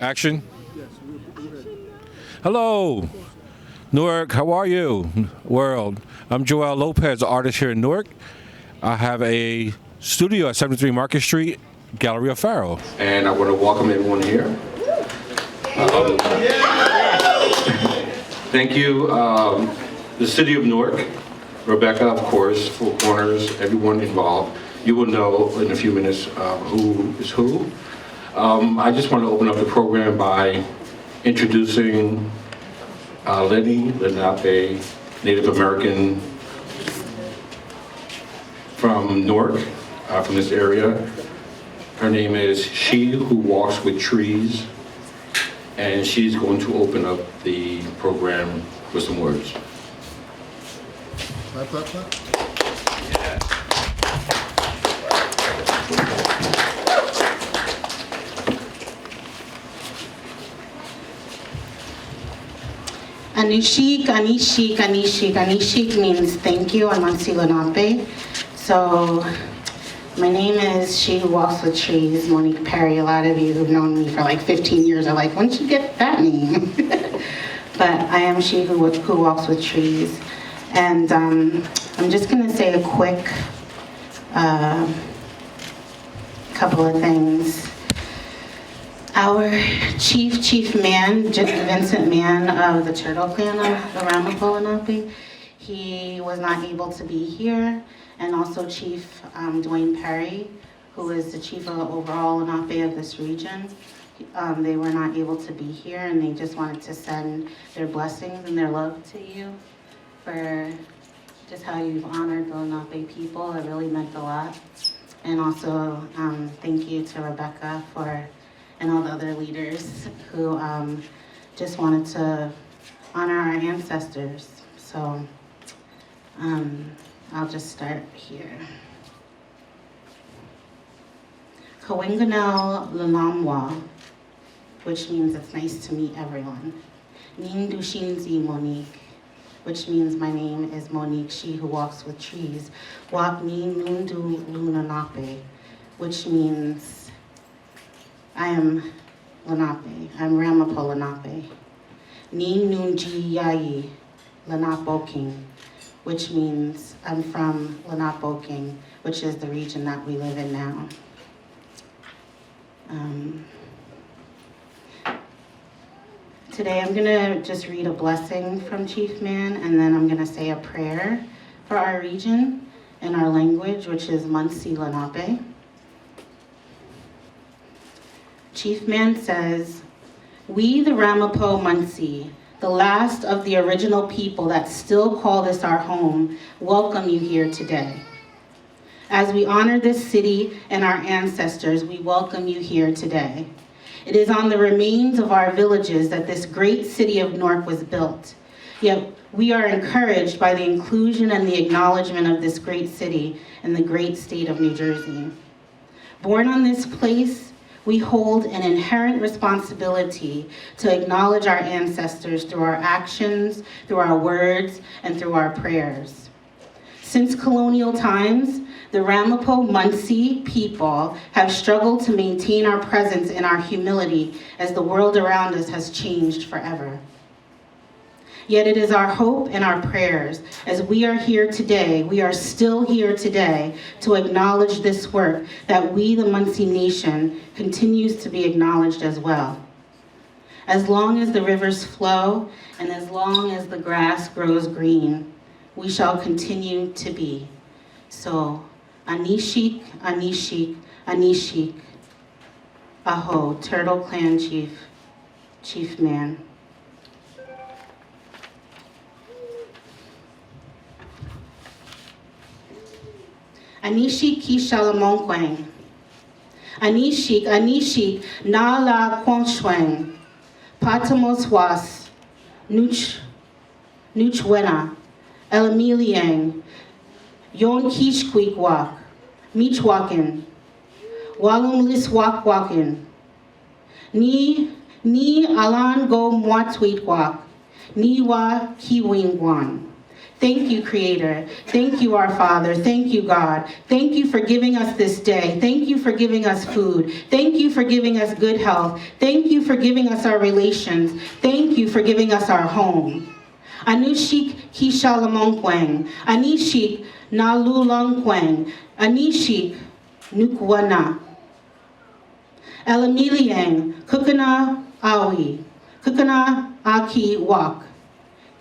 Action. Hello, Newark. How are you, world? I'm Joel Lopez, artist here in Newark. I have a studio at 73 Market Street, Gallery of Faro. And I want to welcome everyone here. Thank you, the City of Newark, Rebecca, of course, Four Corners, everyone involved. You will know in a few minutes who is who. I just want to open up the program by introducing Lenny Lenape, Native American from Newark, from this area. Her name is She Who Walks with Trees, and she's going to open up the program with some words. Clap, clap, clap. Anishik, Anishik, Anishik. Anishik means thank you. I'm Mansi Lenape. So my name is She Who Walks with Trees, Monique Perry. A lot of you who've known me for like 15 years are like, when did you get that name? But I am She Who Walks with Trees. And I'm just going to say a quick couple of things. Our chief man, Vincent Mann of the Turtle Clan of Ramapo Lenape, he was not able to be here. And also Chief Dwayne Perry, who is the chief of overall Lenape of this region. They were not able to be here, and they just wanted to send their blessings and their love to you for just how you've honored the Lenape people. It really meant a lot. And also thank you to Rebecca and all the other leaders who just wanted to honor our ancestors. So I'll just start here. Kawinganel Lanamwa, which means it's nice to meet everyone. Nindushinzi Monique, which means my name is Monique, She Who Walks with Trees. Wakni Nundu Lunanape, which means I am Lenape. I'm Ramapo Lenape. Ni Nunji Yayi Lenapo King, which means I'm from Lenape King, which is the region that we live in now. Today I'm gonna just read a blessing from Chief Man, and then I'm gonna say a prayer for our region in our language, which is Mansi Lenape. Chief Man says, "We, the Ramapo Mansi, the last of the original people that still call this our home, welcome you here today. As we honor this city and our ancestors, we welcome you here today. It is on the remains of our villages that this great city of Newark was built. Yet we are encouraged by the inclusion and the acknowledgement of this great city in the great state of New Jersey. Born on this place, we hold an inherent responsibility to acknowledge our ancestors through our actions, through our words, and through our prayers. Since colonial times, the Ramapo Mansi people have struggled to maintain our presence in our humility as the world around us has changed forever. Yet it is our hope and our prayers as we are here today, we are still here today to acknowledge this work that we, the Mansi Nation, continues to be acknowledged as well. As long as the rivers flow and as long as the grass grows green, we shall continue to be. So, Anishik, Anishik, Anishik, Aho, Turtle Clan Chief Man. Anishik Kishalamonkwang. Anishik, Anishik, Nala Quanshwang. Patamoswas, Nuchwena, Elamiliang, Yon Kishquikwak, Michwakin, Walum Liswakwakin, Ni Alan Go Mwatweetwak, Niwa Kiwingwan. Thank you, Creator. Thank you, our Father. Thank you, God. Thank you for giving us this day. Thank you for giving us food. Thank you for giving us good health. Thank you for giving us our relations. Thank you for giving us our home. Anushik Kishalamongkweng. Anishik Nalulongkweng. Anishik Nukwana. Elamiliang Kukana Awi. Kukana Aki Wak.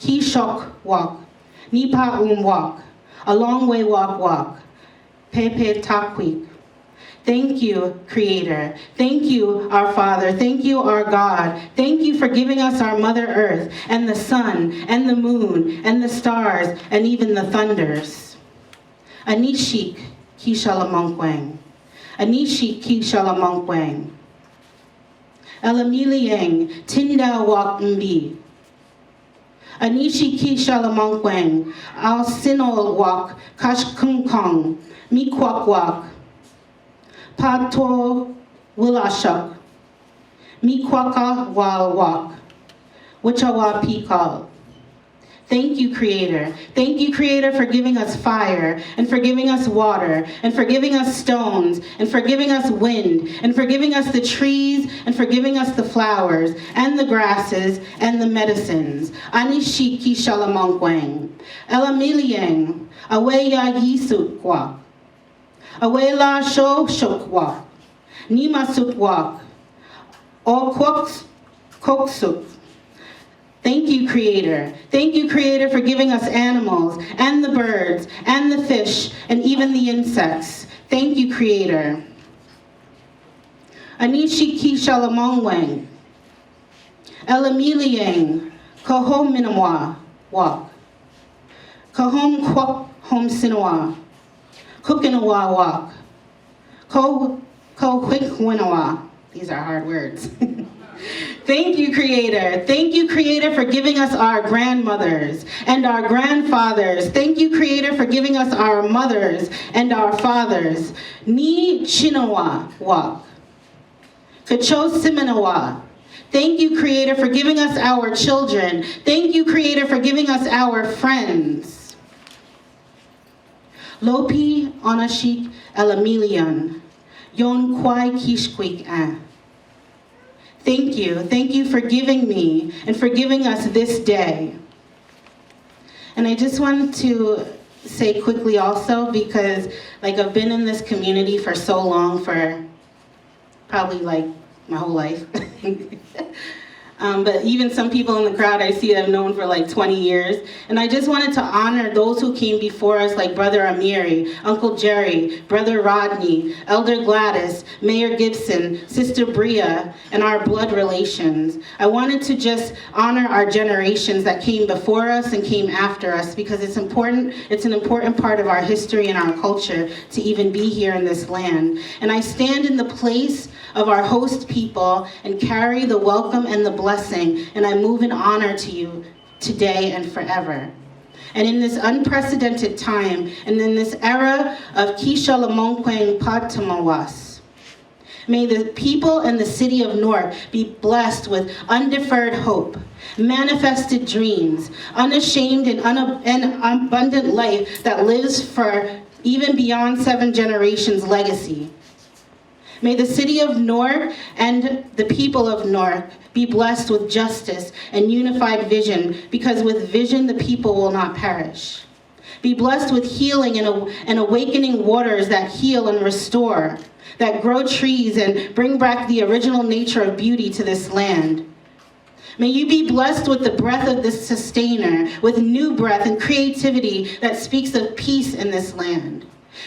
Kishok Wak. Nipa Walk. A long way walk. Pepe Takwik. Thank you, Creator. Thank you, our Father. Thank you, our God. Thank you for giving us our Mother Earth and the sun and the moon and the stars and even the thunders. Anishik Kishalamongkweng. Anishik Kishalamongkweng. Elamiliang Tinda Wak Mbi. Anishi Kishalamongkweng. Al Sinol Wak Kashkunkong. Mikwak Wak. Pato Willashuk. Mikwaka Wal Wak. Wichawa Pikal. Thank you, Creator. Thank you, Creator, for giving us fire, and for giving us water, and for giving us stones, and for giving us wind, and for giving us the trees, and for giving us the flowers, and the grasses, and the medicines. Anishiki Shalamongkweng. Elamiliang. Aweya Yisukwa. Awela Shoshokwa. Nima Sukwak. O Koksuk. Thank you, Creator. Thank you, Creator, for giving us animals, and the birds, and the fish, and even the insects. Thank you, Creator. Anishiki Shalamongweng. Elamiliang. Kohom Minamwa. Wak. Kohom Kwok Hom Sinawa. Kukinawa Wak. Ko Hwikwinawa. These are hard words. Thank you, Creator. Thank you, Creator, for giving us our grandmothers and our grandfathers. Thank you, Creator, for giving us our mothers and our fathers. Ni Chinawa Wak. Kacho Siminawa. Thank you, Creator, for giving us our children. Thank you, Creator, for giving us our friends. Lopi Onashik Elamilian. Yon Kwai Kishkwik An. Thank you. Thank you for giving me and for giving us this day. And I just wanted to say quickly also, because I've been in this community for so long, for probably my whole life. But even some people in the crowd I see I've known for 20 years. And I just wanted to honor those who came before us, like Brother Amiri, Uncle Jerry, Brother Rodney, Elder Gladys, Mayor Gibson, Sister Bria, and our blood relations. I wanted to just honor our generations that came before us and came after us, because it's important. It's an important part of our history and our culture to even be here in this land. And I stand in the place of our host people and carry the welcome and the blessing, and I move in honor to you today and forever. And in this unprecedented time, and in this era of Kishalamongkweng Patamawas, may the people in the city of Newark be blessed with undeferred hope, manifested dreams, unashamed and abundant life that lives for even beyond 7 generations legacy. May the city of Newark and the people of Newark be blessed with justice and unified vision, because with vision the people will not perish. Be blessed with healing and awakening waters that heal and restore, that grow trees and bring back the original nature of beauty to this land. May you be blessed with the breath of the sustainer, with new breath and creativity that speaks of peace in this land.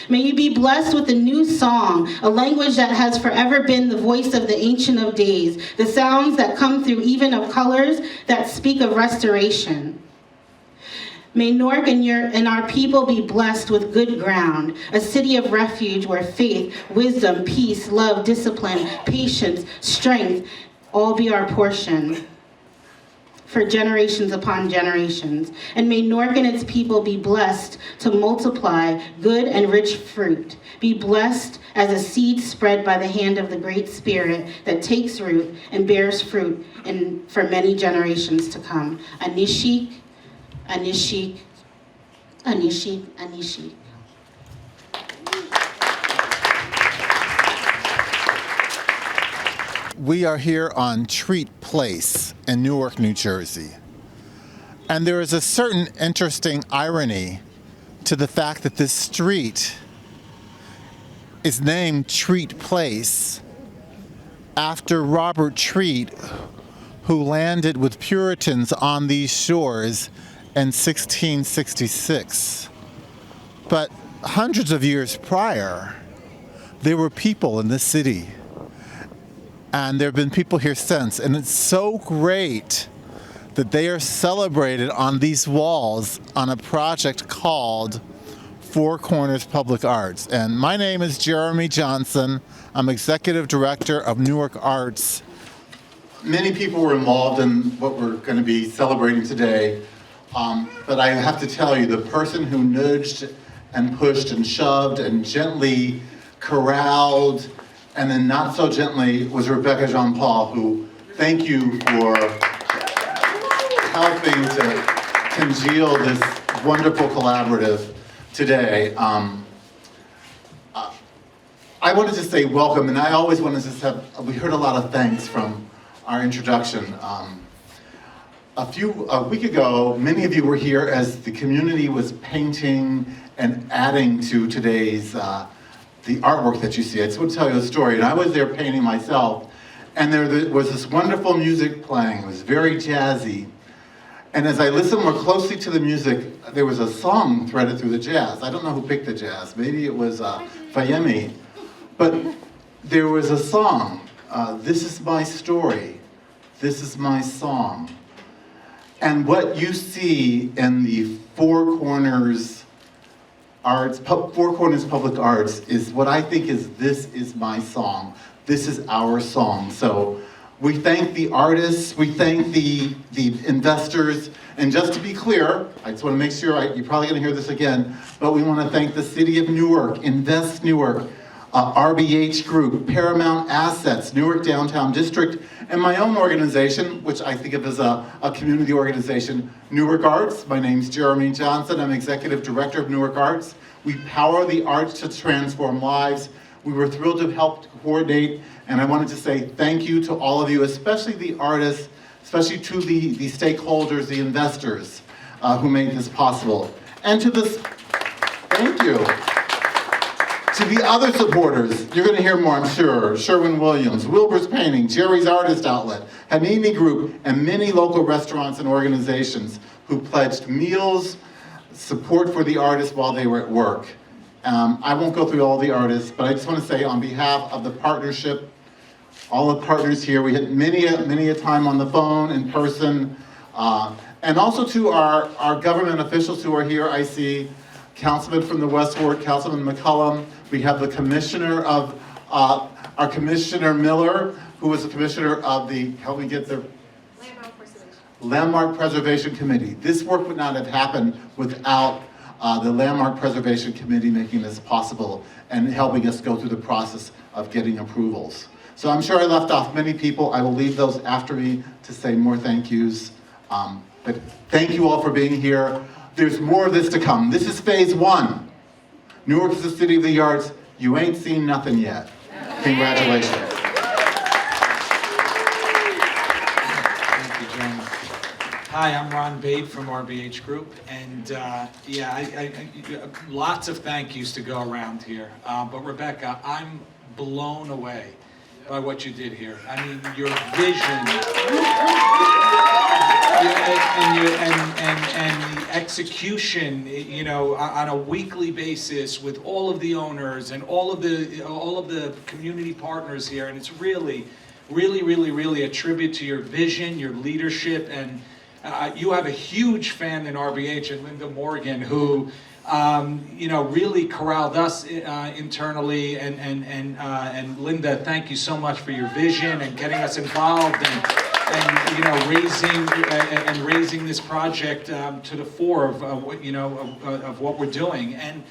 May you be blessed with a new song, a language that has forever been the voice of the Ancient of Days, the sounds that come through even of colors that speak of restoration. May Newark and our people be blessed with good ground, a city of refuge where faith, wisdom, peace, love, discipline, patience, strength all be our portion for generations upon generations. And may Newark and its people be blessed to multiply good and rich fruit. Be blessed as a seed spread by the hand of the Great Spirit that takes root and bears fruit for many generations to come. Anishik, Anishik, Anishi, Anishi. We are here on Treat Place in Newark, New Jersey. And there is a certain interesting irony to the fact that this street is named Treat Place after Robert Treat, who landed with Puritans on these shores in 1666. But hundreds of years prior, there were people in this city. And there have been people here since. And it's so great that they are celebrated on these walls on a project called Four Corners Public Arts. And my name is Jeremy Johnson. I'm Executive Director of Newark Arts. Many people were involved in what we're going to be celebrating today. But I have to tell you, the person who nudged and pushed and shoved and gently corralled and then not so gently was Rebecca Jean-Paul, who, thank you for helping to congeal this wonderful collaborative today. I wanted to say welcome, and I always wanted to we heard a lot of thanks from our introduction. A week ago, many of you were here as the community was painting and adding to today's the artwork that you see. I just want to tell you a story. And I was there painting myself, and there was this wonderful music playing. It was very jazzy. And as I listened more closely to the music, there was a song threaded through the jazz. I don't know who picked the jazz. Maybe it was Fayemi. But there was a song, This Is My Story, This Is My Song. And what you see in the Four Corners Public Arts is what I think is This Is My Song. This is our song. So we thank the artists, we thank the investors, and just to be clear, I just want to make sure, you're probably going to hear this again, but we want to thank the City of Newark, Invest Newark, RBH Group, Paramount Assets, Newark Downtown District, and my own organization, which I think of as a community organization, Newark Arts. My name's Jeremy Johnson. I'm Executive Director of Newark Arts. We power the arts to transform lives. We were thrilled to help coordinate, and I wanted to say thank you to all of you, especially the artists, especially to the stakeholders, the investors who made this possible. And to this, thank you. To the other supporters, you're going to hear more, I'm sure. Sherwin-Williams, Wilbur's Painting, Jerry's Artist Outlet, Hanini Group, and many local restaurants and organizations who pledged meals, support for the artists while they were at work. I won't go through all the artists, but I just want to say on behalf of the partnership, all the partners here, we had many a time on the phone, in person, and also to our government officials who are here. I see Councilman from the West Ward, Councilman McCullum. We have the commissioner of, our Commissioner Miller, who was the commissioner of the, help me get the Landmark Preservation Committee. This work would not have happened without the Landmark Preservation Committee making this possible and helping us go through the process of getting approvals. So I'm sure I left off many people. I will leave those after me to say more thank yous. But thank you all for being here. There's more of this to come. This is phase one. Newark is the city of the arts. You ain't seen nothing yet. Congratulations. Thank you, Jen. Hi, I'm Ron Bate from RBH Group, and lots of thank yous to go around here. But Rebecca, I'm blown away by what you did here. I mean, your vision and the execution, you know, on a weekly basis with all of the owners and all of the community partners here, and it's really a tribute to your vision, your leadership, and you have a huge fan in RBH and Linda Morgan, who you know, really corralled us internally, and Linda, thank you so much for your vision and getting us involved and you know, raising this project to the fore of what, you know, of what we're doing. And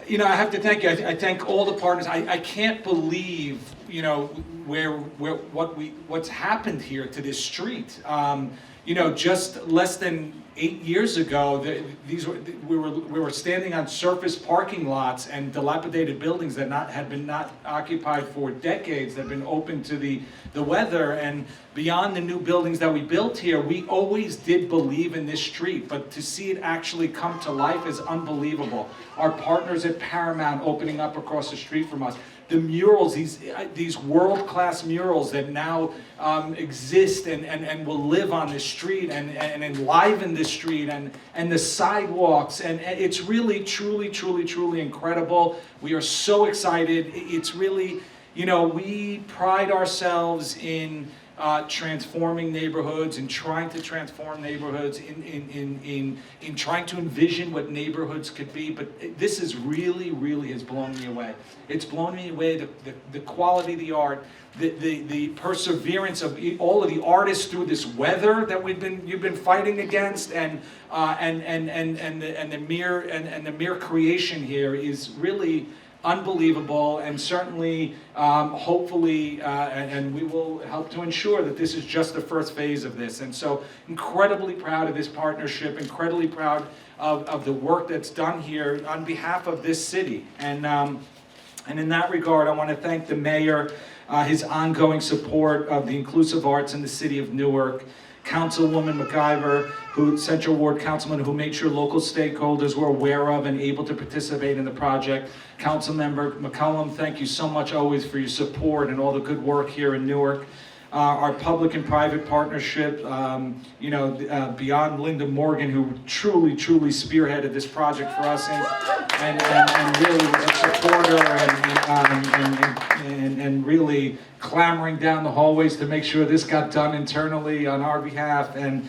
you know, I have to thank you. I thank all the partners. I can't believe, you know, what's happened here to this street. just less than 8 years ago, we were standing on surface parking lots and dilapidated buildings that had been not occupied for decades, that have been open to the weather. And beyond the new buildings that we built here, we always did believe in this street, but to see it actually come to life is unbelievable. Our partners at Paramount opening up across the street from us. The murals, these world-class murals that now exist and will live on this street and enliven this street, and the sidewalks, and it's really, truly, truly, truly incredible. We are so excited. It's really, we pride ourselves in transforming neighborhoods and trying to transform neighborhoods in trying to envision what neighborhoods could be, but this is really has blown me away. It's blown me away, the quality of the art, the perseverance of all of the artists through this weather that you've been fighting against, and the mere creation here is really unbelievable, and certainly, hopefully, and we will help to ensure that this is just the first phase of this. And so, incredibly proud of this partnership, incredibly proud of the work that's done here on behalf of this city. And in that regard, I want to thank the mayor, his ongoing support of the inclusive arts in the city of Newark, Councilwoman McIver, Central Ward Councilman, who made sure local stakeholders were aware of and able to participate in the project. Councilmember McCollum, thank you so much always for your support and all the good work here in Newark. Our public and private partnership, beyond Linda Morgan, who truly spearheaded this project for us, and really was a supporter and really clamoring down the hallways to make sure this got done internally on our behalf. And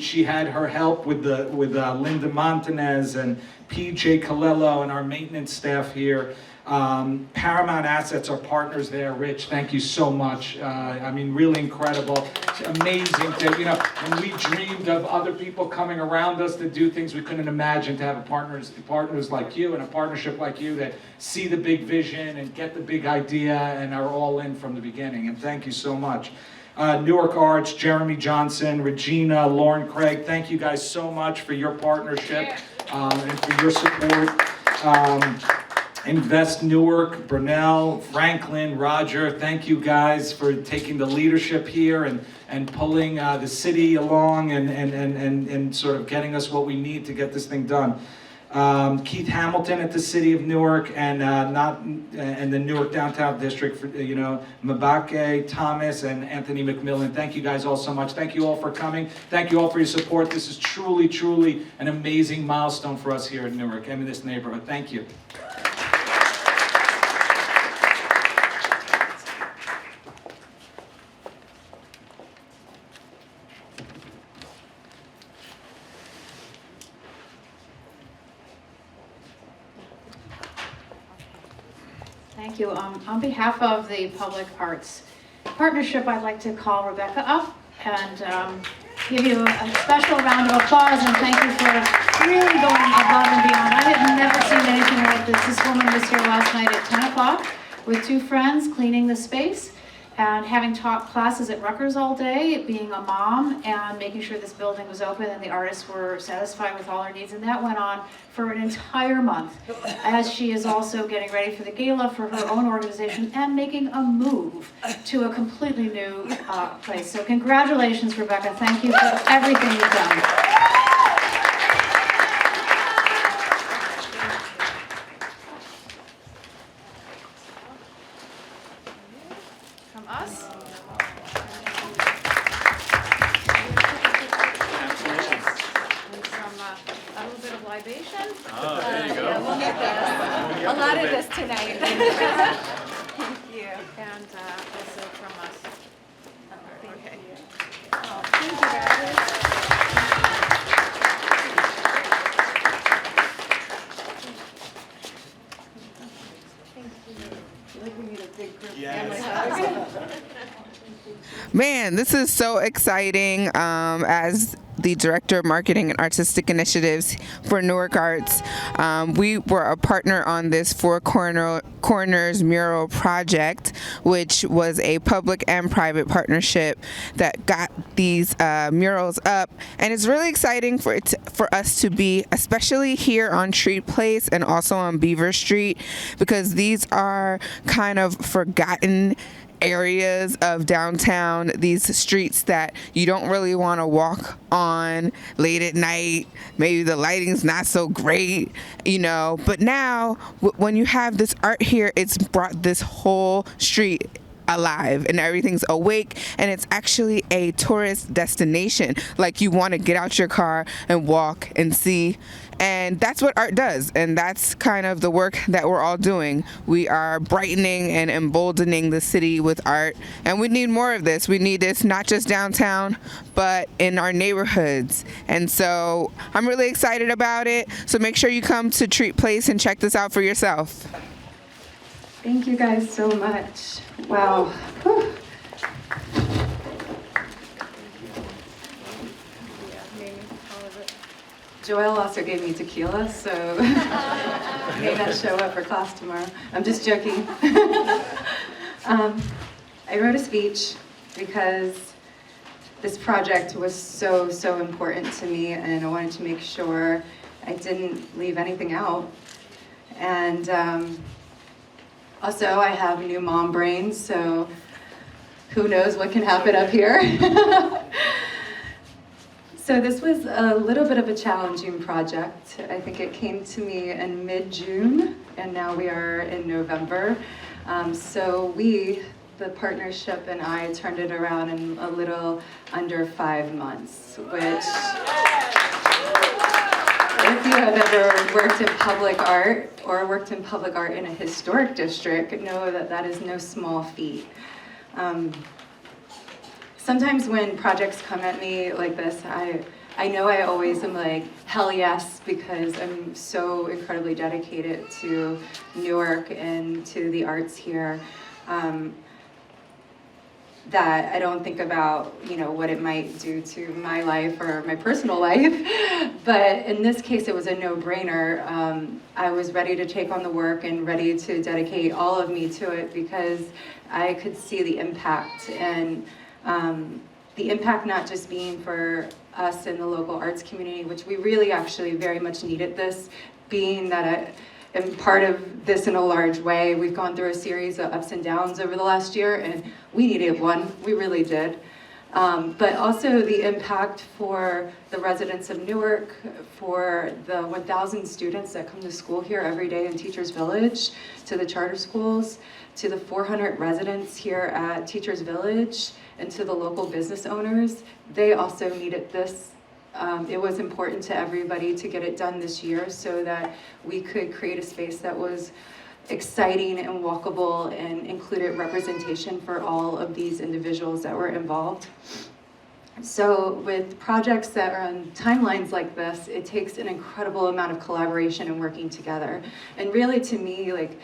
she had her help with Linda Montanez and PJ Colello and our maintenance staff here. Paramount Assets are partners there. Rich, thank you so much. Really incredible. It's amazing to, when we dreamed of other people coming around us to do things we couldn't imagine, to have partners like you and a partnership like you that see the big vision and get the big idea and are all in from the beginning. And thank you so much. Newark Arts, Jeremy Johnson, Regina, Lauren Craig, thank you guys so much for your partnership and for your support. Invest Newark, Brunel, Franklin, Roger, thank you guys for taking the leadership here and pulling the city along and sort of getting us what we need to get this thing done. Keith Hamilton at the City of Newark and the Newark Downtown District, Mabake, Thomas, and Anthony McMillan. Thank you guys all so much. Thank you all for coming. Thank you all for your support. This is truly an amazing milestone for us here in Newark and in this neighborhood. Thank you. Thank you. On behalf of the Public Arts Partnership, I'd like to call Rebecca up and give you a special round of applause and thank you for really going above and beyond. I have never seen anything like this. This woman was here last night at 10 o'clock with two friends cleaning the space and having taught classes at Rutgers all day, being a mom and making sure this building was open and the artists were satisfied with all their needs. And that went on for an entire month, as she is also getting ready for the gala for her own organization and making a move to a completely new place. So congratulations, Rebecca. Thank you for everything you've done. From us. A little bit of libation. Oh, there you go. Yeah, we'll get this. A lot of this tonight. Thank you. And also from us. Okay. Oh, thank you guys. Man, this is so exciting. As the Director of Marketing and Artistic Initiatives for Newark Arts. We were a partner on this Four Corners mural project, which was a public and private partnership that got these murals up. And it's really exciting for us to be, especially here on Treat Place and also on Beaver Street, because these are kind of forgotten areas of downtown, these streets that you don't really want to walk on late at night. Maybe the lighting's not so great, but now when you have this art here, it's brought this whole street alive and everything's awake, and it's actually a tourist destination. Like, you want to get out your car and walk and see. And that's what art does, and that's kind of the work that we're all doing. We are brightening and emboldening the city with art, and we need more of this. We need this not just downtown, but in our neighborhoods. And so I'm really excited about it. So make sure you come to Treat Place and check this out for yourself. Thank you guys so much. Wow. Whew. Joelle also gave me tequila, so may not show up for class tomorrow. I'm just joking. I wrote a speech because this project was so important to me, and I wanted to make sure I didn't leave anything out. And also, I have new mom brain, so who knows what can happen up here. So this was a little bit of a challenging project. I think it came to me in mid-June, and now we are in November. So we, the partnership, and I turned it around in a little under 5 months, which, if you have ever worked in public art or worked in public art in a historic district, know that that is no small feat. Sometimes when projects come at me like this, I know I always am like, hell yes, because I'm so incredibly dedicated to Newark and to the arts here, that I don't think about, what it might do to my life or my personal life. But in this case, it was a no-brainer. I was ready to take on the work and ready to dedicate all of me to it because I could see the impact, and the impact not just being for us in the local arts community, which we really actually very much needed this, being that I am part of this in a large way. We've gone through a series of ups and downs over the last year, and we needed one, we really did. But also the impact for the residents of Newark, for the 1,000 students that come to school here every day in Teachers Village, to the charter schools, to the 400 residents here at Teachers Village, and to the local business owners. They also needed this. It was important to everybody to get it done this year so that we could create a space that was exciting and walkable and included representation for all of these individuals that were involved. So with projects that are on timelines like this, it takes an incredible amount of collaboration and working together. And really, to me, like,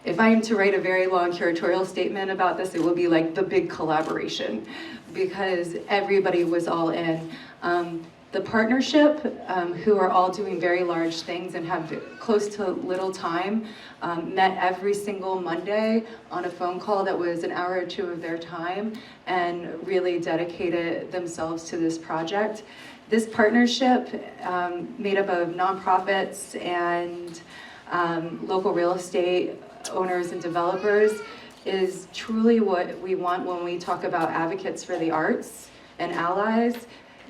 if I am to write a very long curatorial statement about this, it will be like the big collaboration, because everybody was all in. The partnership, who are all doing very large things and have close to little time, met every single Monday on a phone call that was an hour or two of their time and really dedicated themselves to this project. This partnership, made up of nonprofits and local real estate owners and developers, is truly what we want when we talk about advocates for the arts and allies.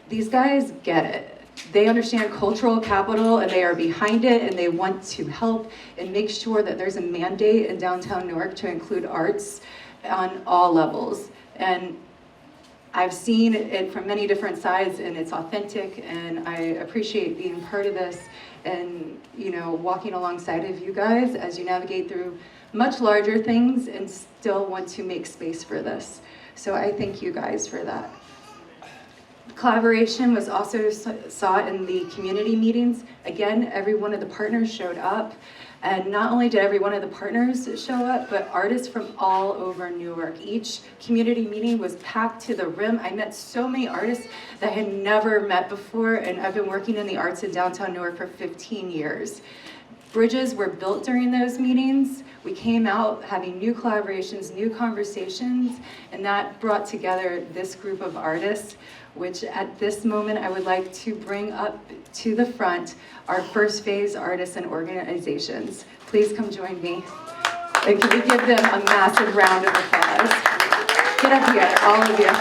These guys get it. They understand cultural capital, and they are behind it, and they want to help and make sure that there's a mandate in downtown Newark to include arts on all levels. And I've seen it from many different sides, and it's authentic, and I appreciate being part of this and, walking alongside of you guys as you navigate through much larger things and still want to make space for this. So I thank you guys for that. Collaboration was also sought in the community meetings. Again, every one of the partners showed up. And not only did every one of the partners show up, but artists from all over Newark. Each community meeting was packed to the rim. I met so many artists that I had never met before, and I've been working in the arts in downtown Newark for 15 years. Bridges were built during those meetings. We came out having new collaborations, new conversations, and that brought together this group of artists, which at this moment I would like to bring up to the front our first phase artists and organizations. Please come join me. And can we give them a massive round of applause? Get up here, all of you.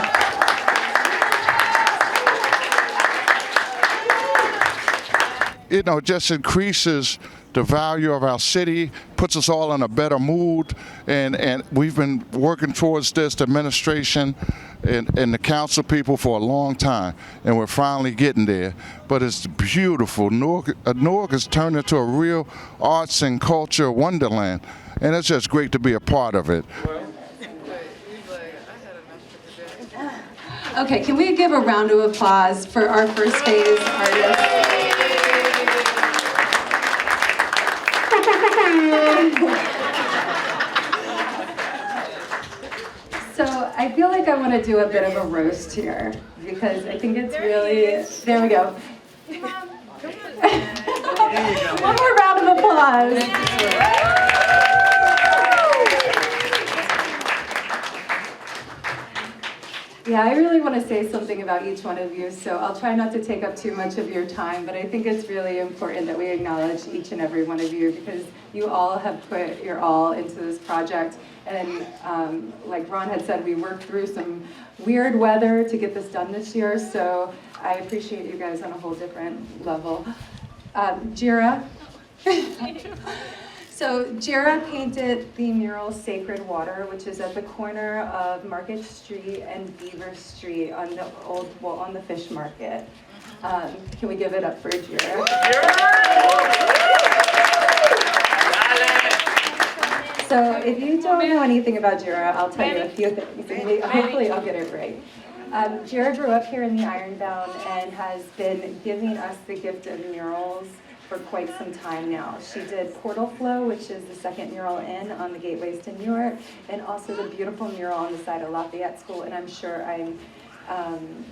You know, just increases the value of our city, puts us all in a better mood, and we've been working towards this, the administration and the council people, for a long time, and we're finally getting there. But it's beautiful. Newark has turned into a real arts and culture wonderland, and it's just great to be a part of it. Okay, can we give a round of applause for our first phase artists? So I feel like I want to do a bit of a roast here because I think it's really, there we go. One more round of applause. Yeah, I really want to say something about each one of you, so I'll try not to take up too much of your time, but I think it's really important that we acknowledge each and every one of you because you all have put your all into this project. And like Ron had said, we worked through some weird weather to get this done this year, so I appreciate you guys on a whole different level. Jira. So Jira painted the mural Sacred Water, which is at the corner of Market Street and Beaver Street on the on the fish market. Can we give it up for Jira? So if you don't know anything about Jira, I'll tell you a few things, and hopefully I'll get it right. Jira grew up here in the Ironbound and has been giving us the gift of murals for quite some time now. She did Portal Flow, which is the second mural in on the gateways to Newark, and also the beautiful mural on the side of Lafayette School, and I'm sure I'm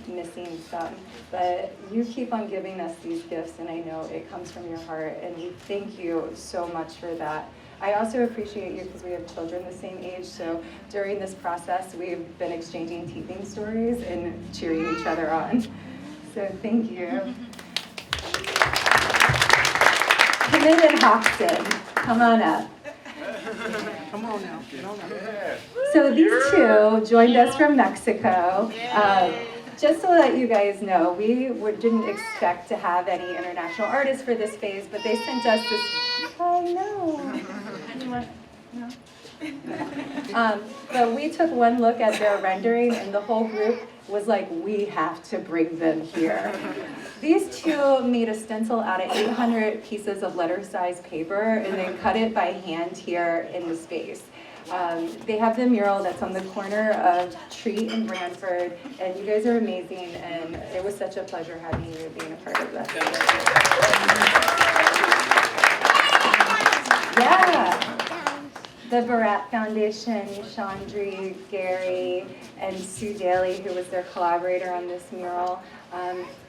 missing some. But you keep on giving us these gifts, and I know it comes from your heart, and we thank you so much for that. I also appreciate you because we have children the same age, so during this process, we've been exchanging teething stories and cheering each other on. So thank you. Committed Hoxton, come on up. Come on now, get on up. So these two joined us from Mexico. Just to let you guys know, we didn't expect to have any international artists for this phase, but they sent us this, oh no. But we took one look at their rendering and the whole group was like, we have to bring them here. These two made a stencil out of 800 pieces of letter-sized paper and then cut it by hand here in the space. They have the mural that's on the corner of Treat and Branford, and you guys are amazing, and it was such a pleasure having you being a part of this. Yeah. The Barat Foundation, Chandri, Gary, and Sue Daly, who was their collaborator on this mural.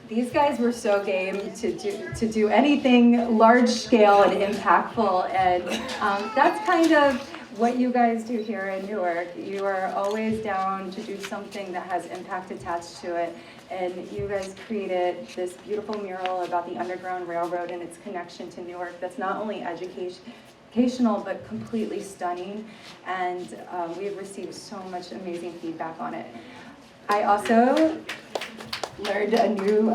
These guys were so game to do anything large scale and impactful, and that's kind of what you guys do here in Newark. You are always down to do something that has impact attached to it, and you guys created this beautiful mural about the Underground Railroad and its connection to Newark that's not only educational but completely stunning, and we have received so much amazing feedback on it. I also learned a new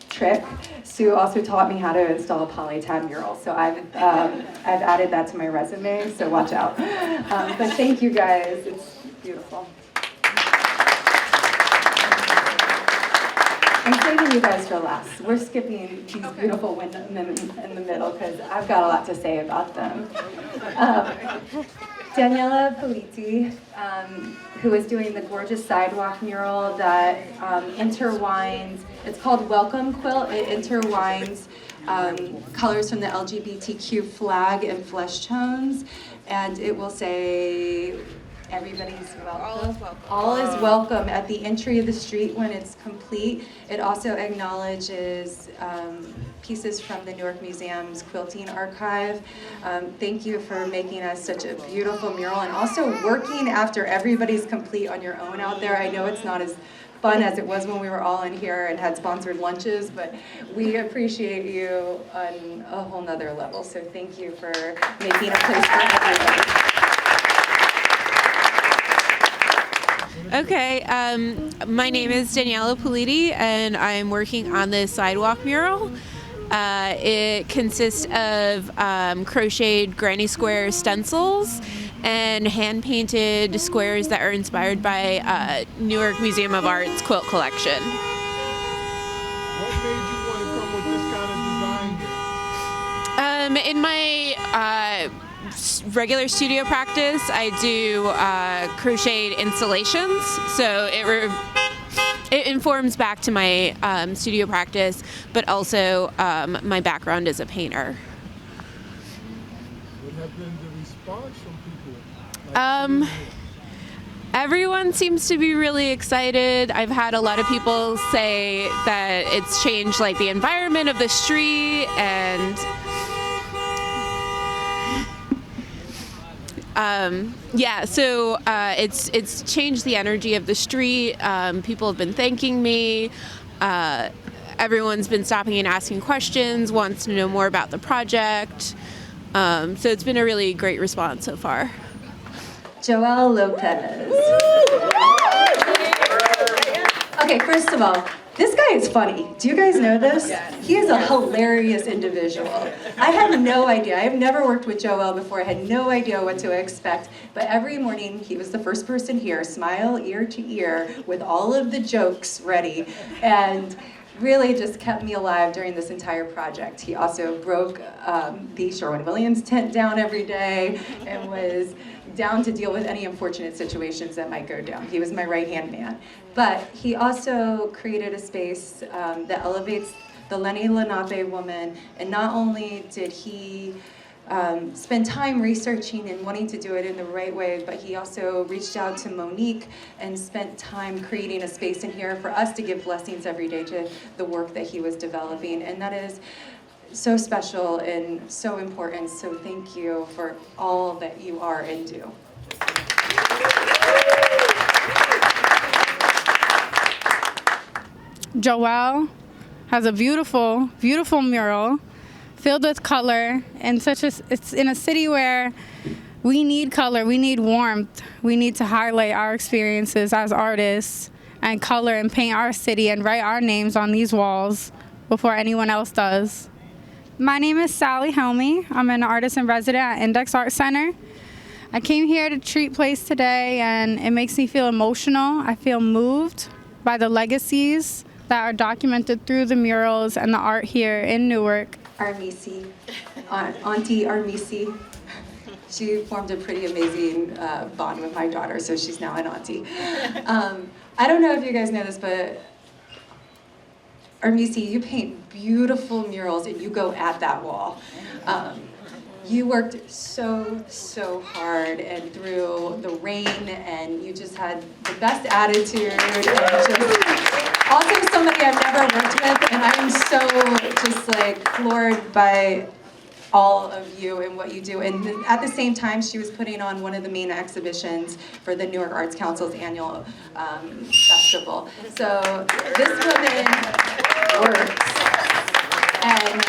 trick. Sue also taught me how to install a polytab mural, so I've added that to my resume, so watch out. But thank you guys, it's beautiful. I'm saving you guys for last. We're skipping these beautiful women in the middle because I've got a lot to say about them. Daniela Politi, who is doing the gorgeous sidewalk mural that intertwines, it's called Welcome Quilt. It intertwines colors from the LGBTQ flag in flesh tones, and it will say, everybody's welcome. All is welcome. All is welcome at the entry of the street when it's complete. It also acknowledges pieces from the Newark Museum's quilting archive. Thank you for making us such a beautiful mural, and also working after everybody's complete on your own out there. I know it's not as fun as it was when we were all in here and had sponsored lunches, but we appreciate you on a whole nother level. So thank you for making a place for everybody. Okay, my name is Daniela Politi, and I'm working on the sidewalk mural. It consists of crocheted granny square stencils and hand-painted squares that are inspired by Newark Museum of Art's quilt collection. What made you want to come with this kind of design here? In my regular studio practice, I do crocheted installations, so it informs back to my studio practice, but also my background as a painter. What have been the response from people? Everyone seems to be really excited. I've had a lot of people say that it's changed like the environment of the street, and it's changed the energy of the street. People have been thanking me. Everyone's been stopping and asking questions, wants to know more about the project. So it's been a really great response so far. Joel Lopez. Okay, first of all, this guy is funny. Do you guys know this? He is a hilarious individual. I had no idea. I have never worked with Joel before. I had no idea what to expect. But every morning, he was the first person here, smile ear to ear, with all of the jokes ready, and really just kept me alive during this entire project. He also broke the Sherwin-Williams tent down every day and was down to deal with any unfortunate situations that might go down. He was my right-hand man. But he also created a space that elevates the Lenni Lenape woman, and not only did he spend time researching and wanting to do it in the right way, but he also reached out to Monique and spent time creating a space in here for us to give blessings every day to the work that he was developing. And that is so special and so important. So thank you for all that you are and do. Joelle has a beautiful, beautiful mural filled with color, and it's in a city where we need color, we need warmth, we need to highlight our experiences as artists and color and paint our city and write our names on these walls before anyone else does. My name is Sally Helmy. I'm an artist in resident at Index Art Center. I came here to Treat Place today, and it makes me feel emotional. I feel moved by the legacies that are documented through the murals and the art here in Newark. Armisi, Auntie Armisi. She formed a pretty amazing bond with my daughter, so she's now an auntie. I don't know if you guys know this, but Armisi, you paint beautiful murals and you go at that wall. You worked so hard and through the rain, and you just had the best attitude, and just also somebody I've never worked with, and I'm so just like floored by all of you and what you do. And at the same time, she was putting on one of the main exhibitions for the Newark Arts Council's annual festival. So this woman works. And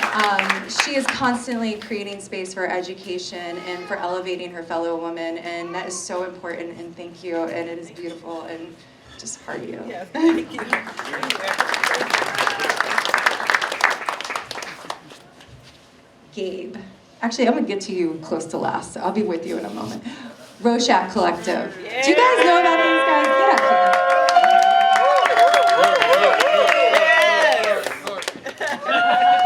she is constantly creating space for education and for elevating her fellow women, and that is so important, and thank you, and it is beautiful, and just heart you. Yeah, thank you. Gabe. Actually, I'm gonna get to you close to last, so I'll be with you in a moment. Rorschach Collective. Do you guys know about these guys? Get up here.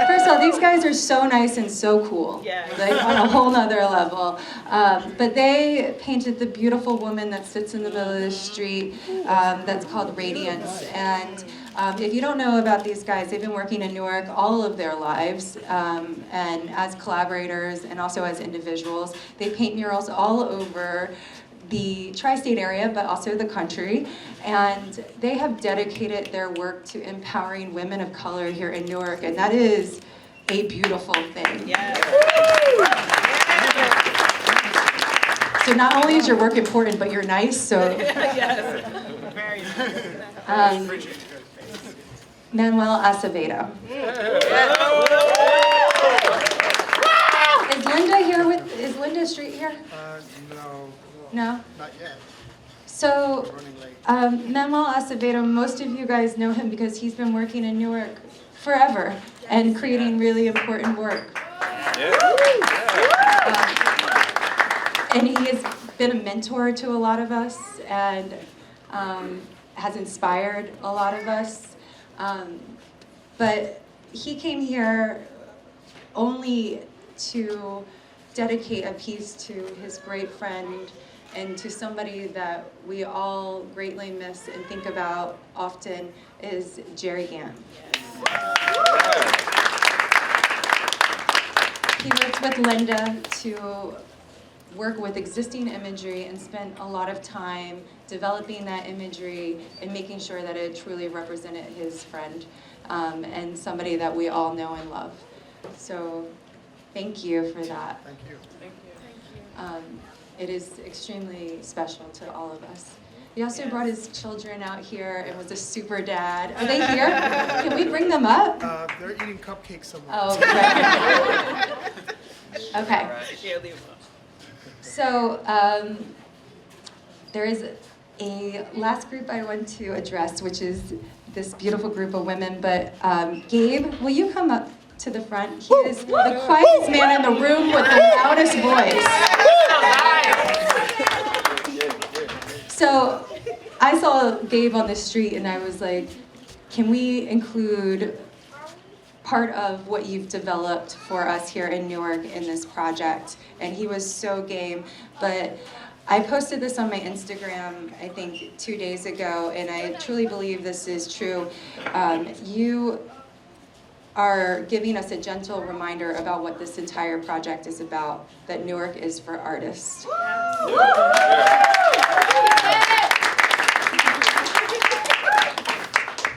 First of all, these guys are so nice and so cool, like on a whole nother level. But they painted the beautiful woman that sits in the middle of the street that's called Radiance. And If you don't know about these guys, they've been working in Newark all of their lives, and as collaborators and also as individuals. They paint murals all over the tri-state area, but also the country, and they have dedicated their work to empowering women of color here in Newark, and that is a beautiful thing. Yes. So not only is your work important, but you're nice, so. Yes. Very nice. Manuel Acevedo. Is Linda here is Linda Street here? No. No? Not yet. So, Manuel Acevedo, most of you guys know him because he's been working in Newark forever and creating really important work. And he has been a mentor to a lot of us and has inspired a lot of us. But he came here only to dedicate a piece to his great friend and to somebody that we all greatly miss and think about often is Jerry Gann. He worked with Linda to work with existing imagery and spent a lot of time developing that imagery and making sure that it truly represented his friend and somebody that we all know and love. So thank you for that. Thank you. Thank you. It is extremely special to all of us. He also brought his children out here and was a super dad. Are they here? Can we bring them up? They're eating cupcakes somewhere. Oh, right. Okay. So there is a last group I want to address, which is this beautiful group of women. But Gabe, will you come up to the front? He is the quietest man in the room with the loudest voice. So I saw Gabe on the street and I was like, can we include part of what you've developed for us here in Newark in this project? And he was so game. But I posted this on my Instagram, I think 2 days ago, and I truly believe this is true. You are giving us a gentle reminder about what this entire project is about, that Newark is for artists.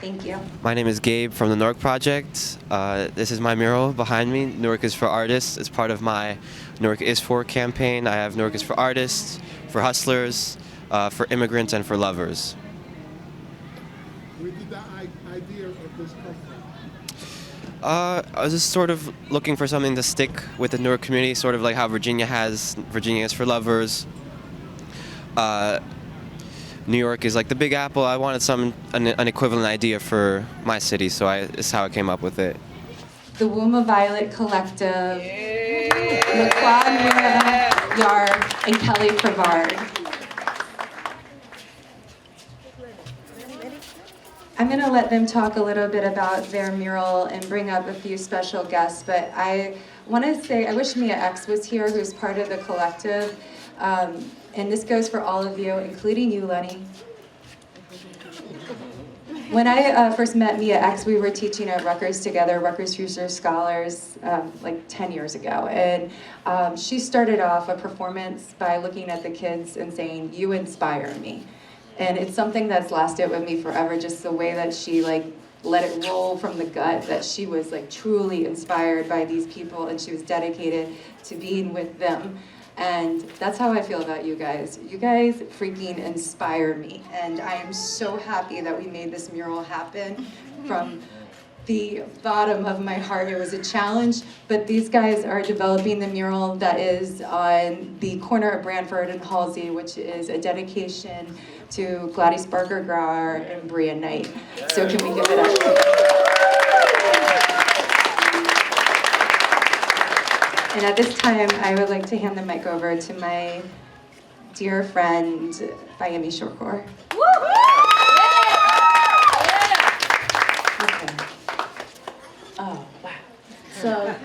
Thank you. My name is Gabe from the Newark Project. This is my mural behind me. Newark is for artists. It's part of my Newark is for campaign. I have Newark is for artists, for hustlers, for immigrants, and for lovers. Where did the idea of this come from? I was just sort of looking for something to stick with the Newark community, sort of like how Virginia is for lovers. New York is like the Big Apple. I wanted an equivalent idea for my city, so it's how I came up with it. The Womb of Violet Collective, LaQuad Mira Yard, and Kelly Prevard. I'm going to let them talk a little bit about their mural and bring up a few special guests, but I want to say I wish Mia X was here, who's part of the collective. And this goes for all of you, including you, Lenny. When I first met Mia X, we were teaching at Rutgers together, Rutgers Future Scholars, like 10 years ago. And she started off a performance by looking at the kids and saying, "You inspire me." And it's something that's lasted with me forever, just the way that she let it roll from the gut, that she was truly inspired by these people and she was dedicated to being with them. And that's how I feel about you guys. You guys freaking inspire me. And I am so happy that we made this mural happen from the bottom of my heart. It was a challenge, but these guys are developing the mural that is on the corner of Branford and Halsey, which is a dedication to Gladys Barker Grauer and Bria Knight. So can we give it up? And at this time, I would like to hand the mic over to my dear friend, Miami Shortcore. Okay. Oh, wow. So,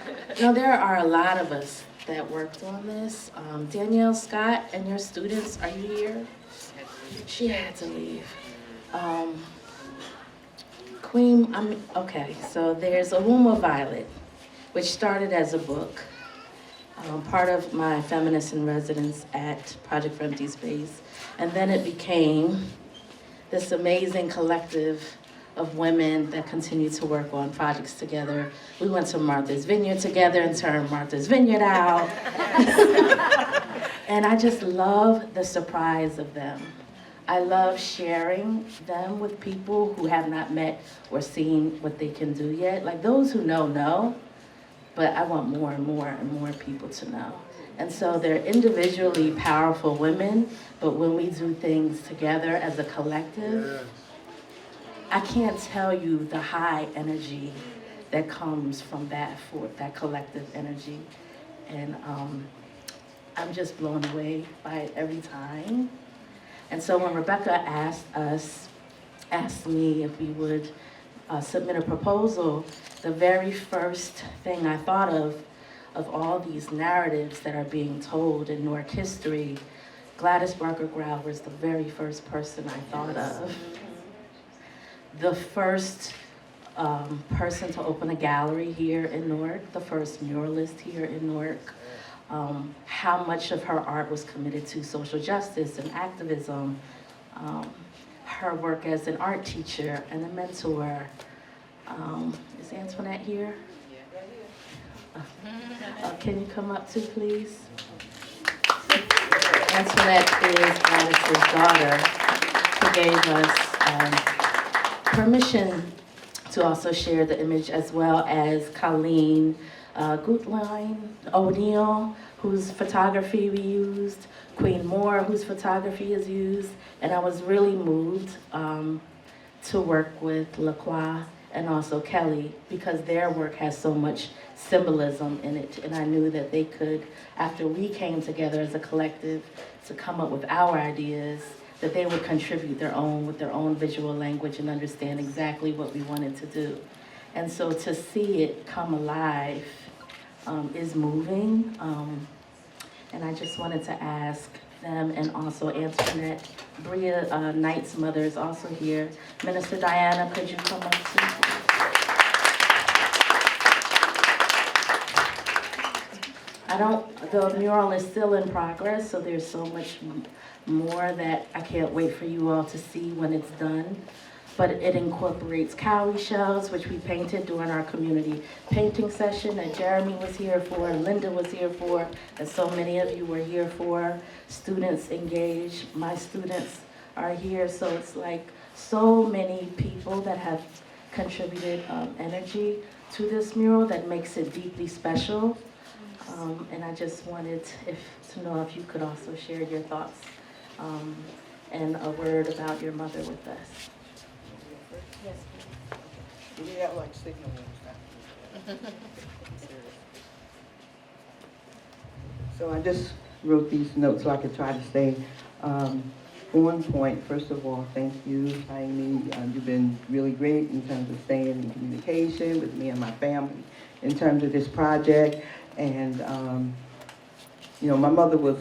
there are a lot of us that worked on this. Danielle Scott and your students, are you here? She had to leave. Okay, so there's A Womb of Violet, which started as a book, part of my feminist in residence at Project for Empty Space. And then it became this amazing collective of women that continue to work on projects together. We went to Martha's Vineyard together and turned Martha's Vineyard out. And I just love the surprise of them. I love sharing them with people who have not met or seen what they can do yet. Like those who know, but I want more and more and more people to know. And so they're individually powerful women, but when we do things together as a collective, I can't tell you the high energy that comes from that collective energy. And I'm just blown away by it every time. And so when Rebecca asked me if we would submit a proposal, the very first thing I thought of all these narratives that are being told in Newark history, Gladys Barker Grau was the very first person I thought of. The first person to open a gallery here in Newark, the first muralist here in Newark. How much of her art was committed to social justice and activism, her work as an art teacher and a mentor. Is Antoinette here? Can you come up too, please? Antoinette is Gladys's daughter, who gave us permission to also share the image, as well as Colleen Gutlein O'Neill, whose photography we used, Queen Moore, whose photography is used, and I was really moved to work with LaCroix and also Kelly, because their work has so much symbolism in it, and I knew that they could, after we came together as a collective to come up with our ideas, that they would contribute with their own visual language and understand exactly what we wanted to do. And so to see it come alive is moving, and I just wanted to ask them, and also Antoinette, Bria Knight's mother is also here. Minister Diana, could you come up too? The mural is still in progress, so there's so much more that I can't wait for you all to see when it's done. But it incorporates cowrie shells, which we painted during our community painting session that Jeremy was here for, and Linda was here for, and so many of you were here for. Students engaged, my students are here, so it's like so many people that have contributed energy to this mural that makes it deeply special. And I just wanted to know if you could also share your thoughts and a word about your mother with us. Yes, please. We have like signal So I just wrote these notes so I could try to stay on point. First of all, thank you, Amy. You've been really great in terms of staying in communication with me and my family in terms of this project. And, my mother was,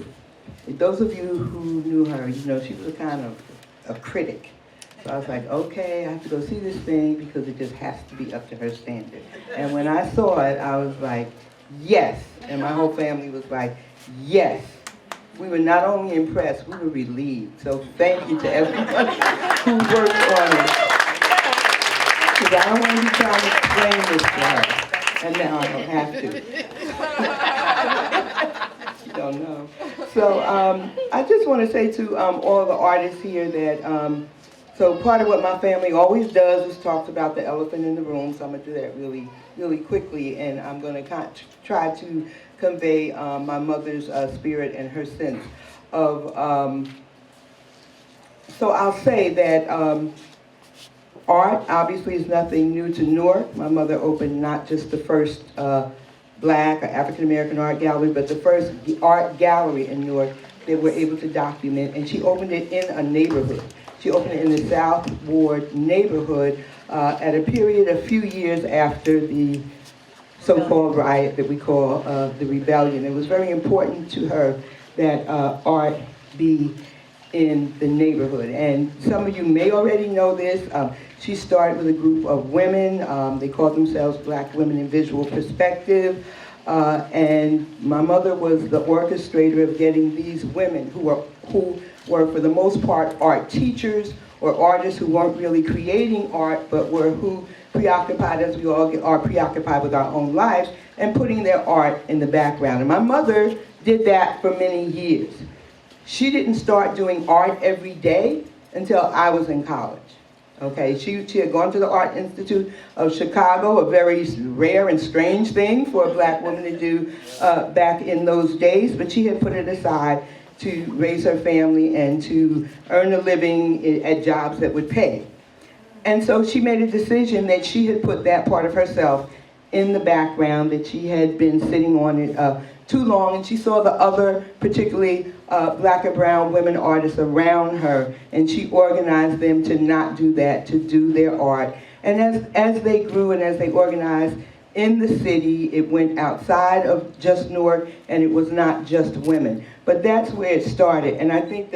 those of you who knew her, she was kind of a critic. So I was like, okay, I have to go see this thing because it just has to be up to her standard. And when I saw it, I was like, yes. And my whole family was like, yes. We were not only impressed, we were relieved. So thank you to everyone who worked on it. Because I don't want to be trying to explain this to her. And now I don't have to. You don't know. So I just want to say to all the artists here that, so part of what my family always does is talks about the elephant in the room. So I'm going to do that really, really quickly. And I'm going to try to convey my mother's spirit and her sense of, so I'll say that art obviously is nothing new to Newark. My mother opened not just the first Black or African American art gallery, but the first art gallery in Newark that we're able to document. And she opened it in a neighborhood. She opened it in the South Ward neighborhood at a period a few years after the so-called riot that we call the rebellion. It was very important to her that art be in the neighborhood. And some of you may already know this. She started with a group of women. They call themselves Black Women in Visual Perspective. And my mother was the orchestrator of getting these women who were for the most part art teachers or artists who weren't really creating art, but were who preoccupied, as we all are preoccupied with our own lives, and putting their art in the background. And my mother did that for many years. She didn't start doing art every day until I was in college. Okay, she had gone to the Art Institute of Chicago, a very rare and strange thing for a Black woman to do back in those days, but she had put it aside to raise her family and to earn a living at jobs that would pay. And so she made a decision that she had put that part of herself in the background, that she had been sitting on it too long, and she saw the other, particularly Black and brown women artists around her, and she organized them to not do that, to do their art. And as they grew and as they organized in the city, it went outside of just Newark, and it was not just women. But that's where it started, and I think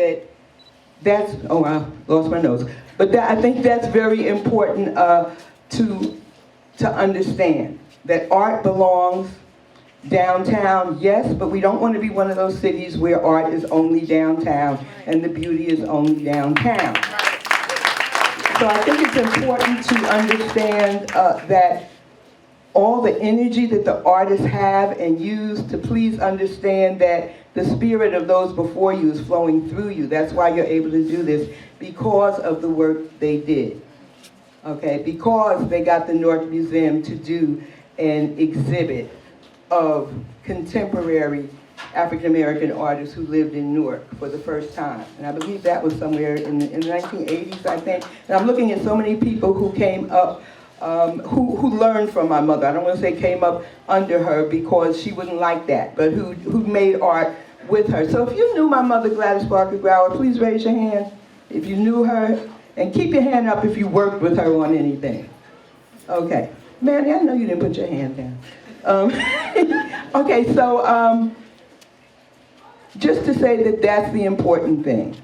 that's, oh, I lost my nose. But I think that's very important to understand, that art belongs downtown, yes, but we don't want to be one of those cities where art is only downtown and the beauty is only downtown. So I think it's important to understand that all the energy that the artists have and use, to please understand that the spirit of those before you is flowing through you. That's why you're able to do this, because of the work they did. Okay, because they got the Newark Museum to do an exhibit of contemporary African-American artists who lived in Newark for the first time. And I believe that was somewhere in the 1980s, I think. And I'm looking at so many people who came up, who learned from my mother. I don't want to say came up under her, because she wouldn't like that, but who made art with her. So if you knew my mother, Gladys Barker Grower, please raise your hand if you knew her, and keep your hand up if you worked with her on anything. Okay. Manny, I know you didn't put your hand down. Okay, so just to say that that's the important thing.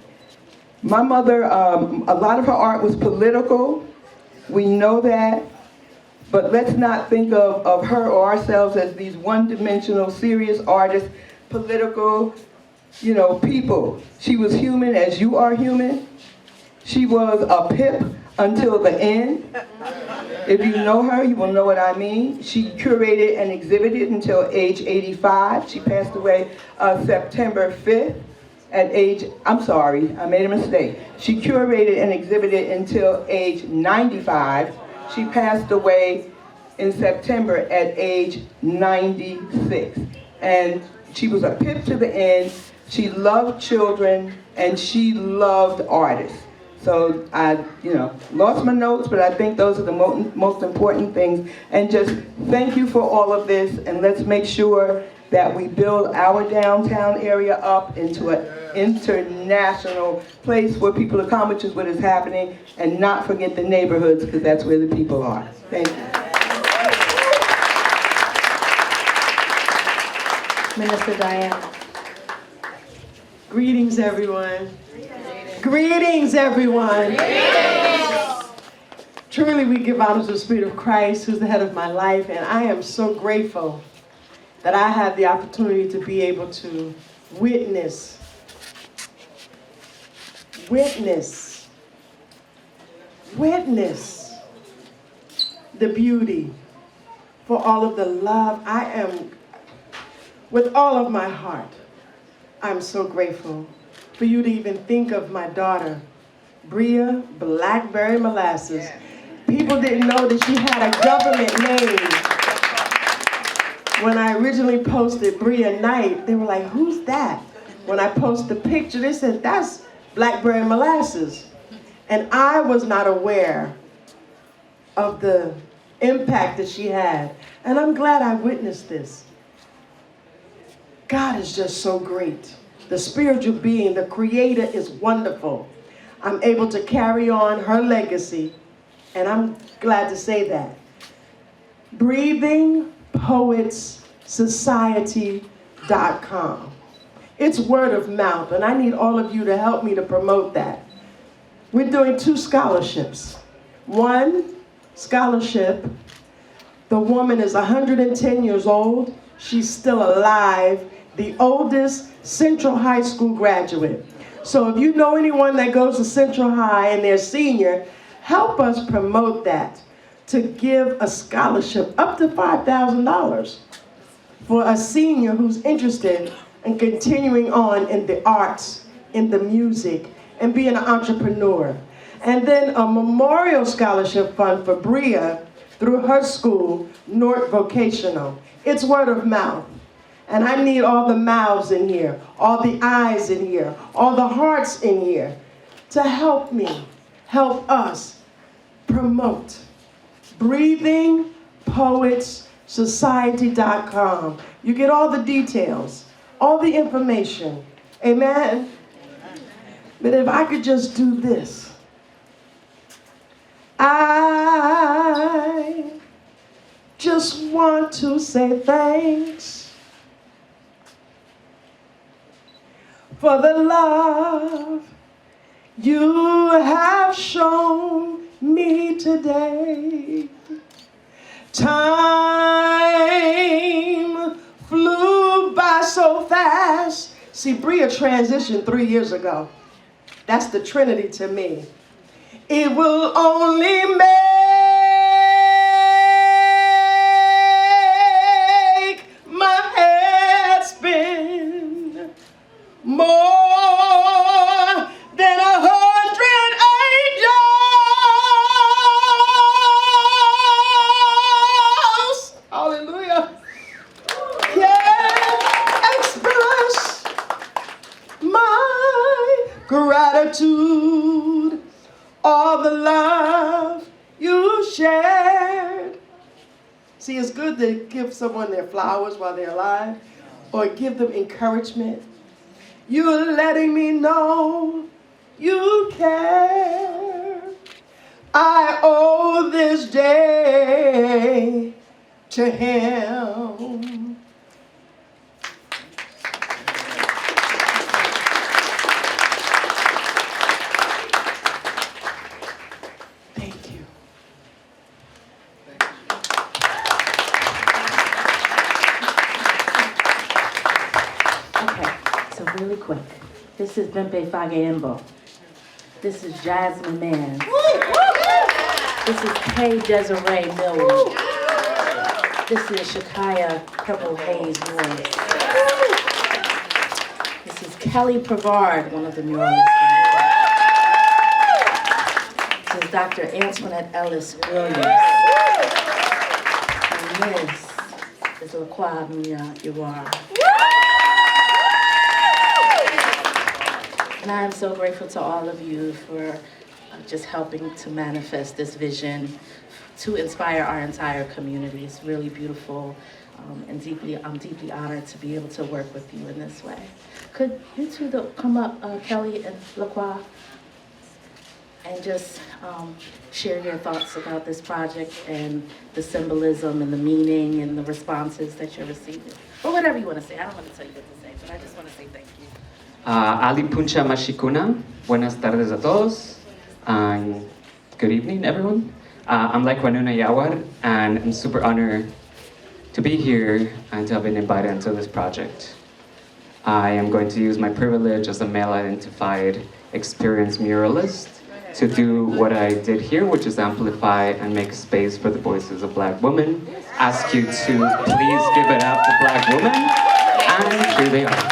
My mother, a lot of her art was political. We know that. But let's not think of her or ourselves as these one-dimensional, serious artists, political, people. She was human as you are human. She was a pip until the end. If you know her, you will know what I mean. She curated and exhibited until age 85. She passed away September 5th at age, I'm sorry, I made a mistake. She curated and exhibited until age 95. She passed away in September at age 96. And she was a pip to the end. She loved children and she loved artists. So I, lost my notes, but I think those are the most important things. And just thank you for all of this, and let's make sure that we build our downtown area up into an international place where people will come, which is what is happening, and not forget the neighborhoods, because that's where the people are. Thank you. Minister Diane. Greetings, everyone. Greetings, everyone. Greetings. Truly, we give honor to the Spirit of Christ, who's the head of my life, and I am so grateful that I have the opportunity to be able to witness the beauty, for all of the love. I am, with all of my heart, I'm so grateful for you to even think of my daughter, Bria Blackberry Molasses. People didn't know that she had a government name. When I originally posted Bria Knight, they were like, who's that? When I posted the picture, they said, that's Blackberry Molasses. And I was not aware of the impact that she had. And I'm glad I witnessed this. God is just so great. The spiritual being, the creator, is wonderful. I'm able to carry on her legacy, and I'm glad to say that. BreathingPoetsSociety.com. It's word of mouth, and I need all of you to help me to promote that. We're doing 2 scholarships. One scholarship, the woman is 110 years old. She's still alive, the oldest Central High School graduate. So if you know anyone that goes to Central High and they're senior, help us promote that to give a scholarship up to $5,000 for a senior who's interested in continuing on in the arts, in the music, and being an entrepreneur. And then a memorial scholarship fund for Bria through her school, North Vocational. It's word of mouth. And I need all the mouths in here, all the eyes in here, all the hearts in here to help me, help us promote breathingpoetssociety.com. You get all the details, all the information. Amen? But if I could just do this. I just want to say thanks for the love you have shown me today. Time flew by so fast. See, Bria transitioned 3 years ago. That's the Trinity to me. It will only make my head spin more than 100 angels. Hallelujah. Can express my gratitude. All the love you shared. See, it's good to give someone their flowers while they're alive or give them encouragement. You're letting me know you care. I owe this day to him. Really quick. This is Bempe Fagaembo. This is Jasmine Man. This is Kay Desiree Millwood. This is Shakaya Purple Haze Williams. This is Kelly Pravard, one of the muralists. This is Dr. Antoinette Ellis Williams. And this is LaQuad Iwara. And I am so grateful to all of you for just helping to manifest this vision to inspire our entire community. It's really beautiful, and I'm deeply honored to be able to work with you in this way. Could you two come up, Kelly and LaQuad, and just share your thoughts about this project and the symbolism and the meaning and the responses that you're receiving? Or whatever you want to say. I don't want to tell you what to say, but I just want to say thank you. Ali Puncha Mashikuna. Buenas tardes a todos. Good evening, everyone. I'm like Wanuna Yawar, and I'm super honored to be here and to have been invited into this project. I am going to use my privilege as a male-identified experienced muralist to do what I did here, which is amplify and make space for the voices of Black women. Ask you to please give it up to Black women, and here they are.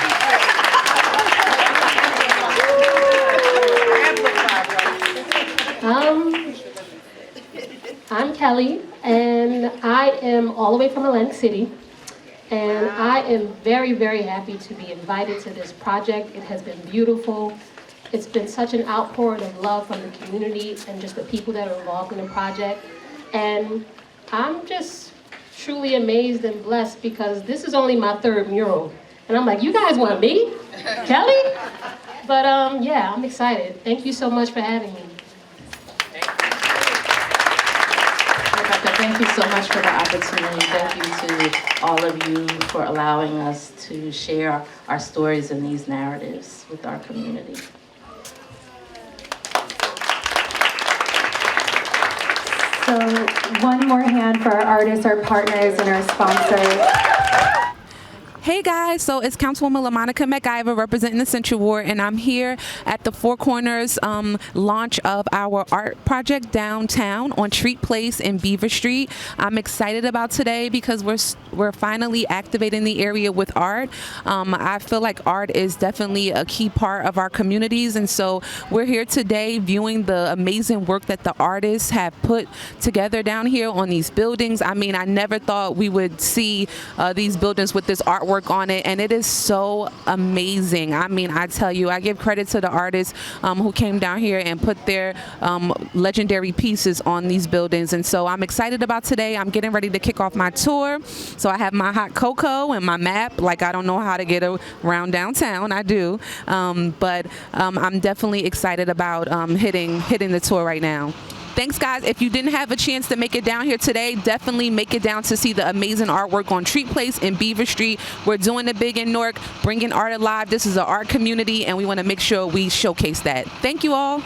I'm Kelly, and I am all the way from Atlantic City, and I am very, very happy to be invited to this project. It has been beautiful. It's been such an outpouring of love from the community and just the people that are involved in the project, and I'm just truly amazed and blessed because this is only my 3rd mural, and I'm like, you guys want me? Kelly? But yeah, I'm excited. Thank you so much for having me. Thank you so much for the opportunity. Thank you to all of you for allowing us to share our stories and these narratives with our community. So one more hand for our artists, our partners, and our sponsors. Hey guys, so it's Councilwoman LaMonica McIver representing the Central Ward, and I'm here at the Four Corners launch of our art project downtown on Treat Place in Beaver Street. I'm excited about today because we're finally activating the area with art. I feel like art is definitely a key part of our communities, and so we're here today viewing the amazing work that the artists have put together down here on these buildings. I mean, I never thought we would see these buildings with this artwork on it, and it is so amazing. I mean, I tell you, I give credit to the artists who came down here and put their legendary pieces on these buildings, and so I'm excited about today. I'm getting ready to kick off my tour, so I have my hot cocoa and my map. Like, I don't know how to get around downtown. I do, but I'm definitely excited about hitting the tour right now. Thanks, guys. If you didn't have a chance to make it down here today, definitely make it down to see the amazing artwork on Treat Place in Beaver Street. We're doing it big in Newark, bringing art alive. This is an art community, and we want to make sure we showcase that. Thank you all.